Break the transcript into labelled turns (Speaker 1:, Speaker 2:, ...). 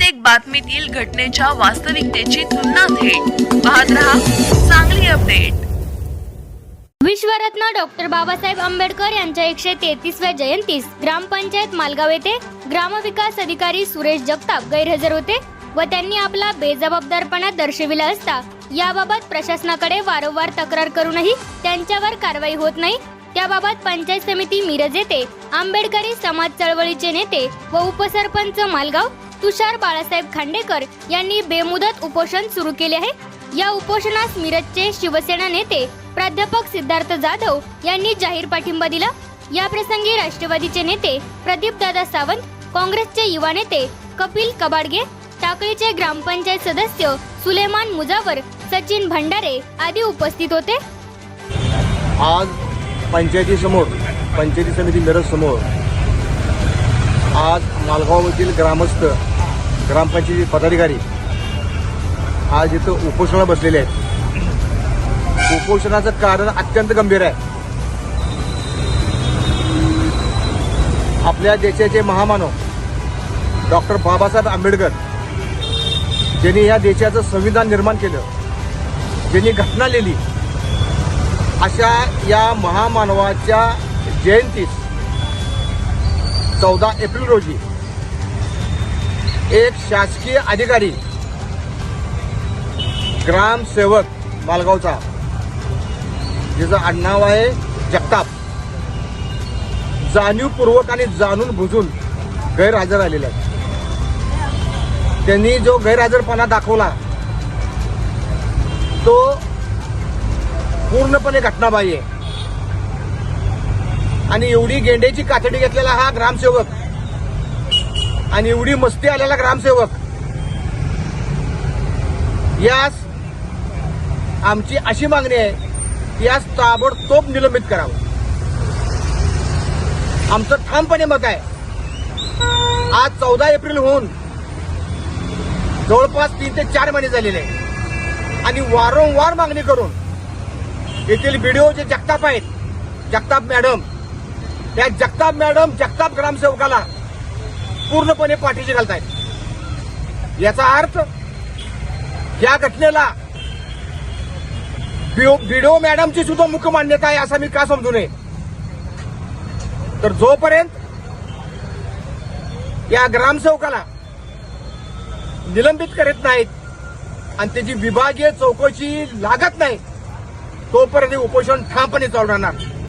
Speaker 1: प्रत्येक बातमीतील घटनेच्या वास्तविकतेची तुलना थेट पाहत रहा चांगली अपडेट।
Speaker 2: विश्वरत्न डॉक्टर बाबासाहेब आंबेडकर यांच्या 133व्या जयंतीस ग्रामपंचायत मालगाव येथे ग्रामविकास अधिकारी सुरेश जगताप गैरहजर होते व त्यांनी आपला बेजबाबदारपणा दर्शविला असता याबाबत प्रशासनाकडे वारंवार तक्रार करूनही त्यांच्यावर कारवाई होत नाही। त्याबाबत पंचायत समिती मिरज येथे आंबेडकरी समाज चळवळीचे नेते व उपसरपंच मालगाव तुषार बाळासाहेब खांडेकर यांनी बेमुदत उपोषण सुरू केले आहे। या उपोषणास मिरजचे शिवसेना नेते प्राध्यापक सिद्धार्थ जाधव यांनी जाहीर पाठिंबा दिला। या प्रसंगी राष्ट्रवादीचे नेते प्रदीप दादा सावंत, काँग्रेसचे युवा नेते कपिल कबाडगे, टाकळीचे ग्रामपंचायत सदस्य सुलेमान मुजावर, सचिन भंडारे आदी उपस्थित होते।
Speaker 3: आज पंचायती समिती मिरज समोर आज मालगावमधील ग्रामस्थ ग्रामपंचायती पदाधिकारी आज इथं उपोषणाला बसलेले आहेत। उपोषणाचं कारण अत्यंत गंभीर आहे। आपल्या देशाचे महामानव डॉक्टर बाबासाहेब आंबेडकर ज्यांनी या देशाचं संविधान निर्माण केलं, ज्यांनी घटना लिहिली, अशा या महामानवाच्या जयंतीस 14 एप्रिल रोजी एक शासकीय अधिकारी ग्रामसेवक मालगावचा, ज्याचं आडनाव आहे जगताप, जाणीवपूर्वक आणि जाणून बुजून गैरहजर आलेले आहेत। त्यांनी जो गैरहजरपणा दाखवला तो पूर्णपणे घटनाबाह्य आहे आणि एवढी गेंड्याची कातडी घेतलेला हा ग्रामसेवक आणि एवढी मस्ती आलेला ग्रामसेवक, यास आमची अशी मागणी आहे की यास ताबडतोब निलंबित करावं। आमचं ठामपणे मत आहे, आज 14 एप्रिल होऊन जवळपास 3 ते 4 महिने झालेले आहे आणि वारंवार मागणी करून येथील बीडीओ जे जगताप आहेत, जगताप मॅडम, त्या जगताप मॅडम जगताप ग्रामसेवकाला पूर्णपणे पाठीशी घालतायत। याचा अर्थ या घटनेला बीडीओ मॅडमची सुद्धा मुख्य मान्यता आहे असं मी का समजू नये। तर जोपर्यंत या ग्रामसेवकाला निलंबित करत नाहीत आणि त्याची विभागीय चौकशी लागत नाही तोपर्यंत उपोषण ठामपणे चालू राहणार।